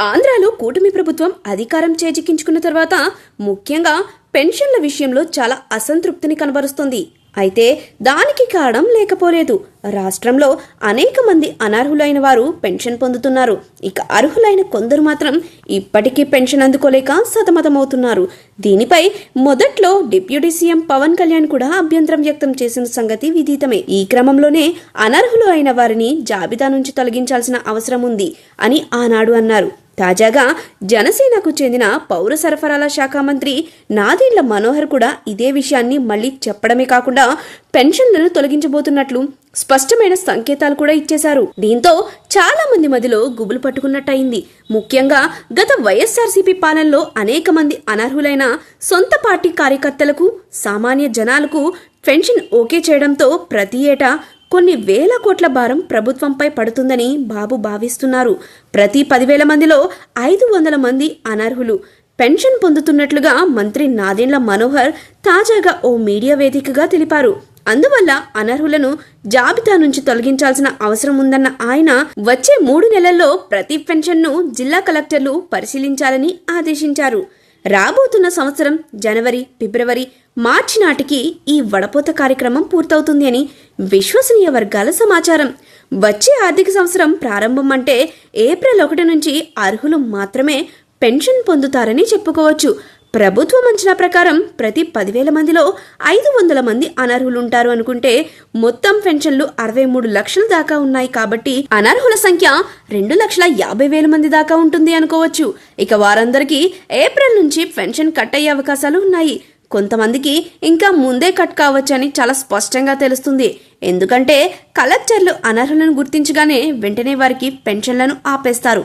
ఆంధ్రాలో కూటమి ప్రభుత్వం అధికారం చేజిక్కించుకున్న తర్వాత ముఖ్యంగా పెన్షన్ల విషయంలో చాలా అసంతృప్తిని కనబరుస్తుంది. అయితే దానికి కారణం లేకపోలేదు. రాష్ట్రంలో అనేక మంది అనర్హులైన వారు పెన్షన్ పొందుతున్నారు. ఇక అర్హులైన కొందరు మాత్రం ఇప్పటికీ పెన్షన్ అందుకోలేక సతమతమవుతున్నారు. దీనిపై మొదట్లో డిప్యూటీ సీఎం పవన్ కళ్యాణ్ కూడా అభ్యంతరం వ్యక్తం చేసిన సంగతి విదితమే. ఈ క్రమంలోనే అనర్హులు అయిన వారిని జాబితా నుంచి తొలగించాల్సిన అవసరం ఉంది అని ఆనాడు అన్నారు. తాజాగా జనసేనకు చెందిన పౌర సరఫరాల శాఖ మంత్రి నాదెండ్ల మనోహర్ కూడా ఇదే విషయాన్ని మళ్లీ చెప్పడమే కాకుండా పెన్షన్లను తొలగించబోతున్నట్లు స్పష్టమైన సంకేతాలు కూడా ఇచ్చేశారు. దీంతో చాలా మంది మధ్యలో గుబులు పట్టుకున్నట్టయింది. ముఖ్యంగా గత వైఎస్ఆర్సీపీ పాలనలో అనేక మంది అనర్హులైన సొంత పార్టీ కార్యకర్తలకు, సామాన్య జనాలకు పెన్షన్ ఓకే చేయడంతో ప్రతి ఏటా కొన్ని వేల కోట్ల భారం ప్రభుత్వంపై పడుతుందని బాబు భావిస్తున్నారు. ప్రతి 10,000 మందిలో 500 మంది అనర్హులు పెన్షన్ పొందుతున్నట్లుగా మంత్రి నాదెండ్ల మనోహర్ తాజాగా ఓ మీడియా వేదికగా తెలిపారు. అందువల్ల అనర్హులను జాబితా నుంచి తొలగించాల్సిన అవసరం ఉందన్న ఆయన వచ్చే 3 నెలల్లో ప్రతి పెన్షన్ను జిల్లా కలెక్టర్లు పరిశీలించాలని ఆదేశించారు. రాబోతున్న సంవత్సరం జనవరి, ఫిబ్రవరి, మార్చి నాటికి ఈ వడపోత కార్యక్రమం పూర్తవుతుంది అని విశ్వసనీయ వర్గాల సమాచారం. వచ్చే ఆర్థిక సంవత్సరం ప్రారంభం అంటే ఏప్రిల్ 1 నుంచి అర్హులు మాత్రమే పెన్షన్ పొందుతారని చెప్పుకోవచ్చు. ప్రభుత్వం అంచనా ప్రకారం ప్రతి 10,000 మందిలో 500 మంది అనర్హులుంటారు అనుకుంటే మొత్తం పెన్షన్లు 63 లక్షల దాకా ఉన్నాయి. కాబట్టి అనర్హుల సంఖ్య 2,50,000 మంది దాకా ఉంటుంది అనుకోవచ్చు. ఇక వారందరికీ ఏప్రిల్ నుంచి పెన్షన్ కట్ అయ్యే అవకాశాలు ఉన్నాయి. కొంతమందికి ఇంకా ముందే కట్ కావచ్చని చాలా స్పష్టంగా తెలుస్తుంది. ఎందుకంటే కలెక్టర్లు అనర్హులను గుర్తించగానే వెంటనే వారికి పెన్షన్లను ఆపేస్తారు.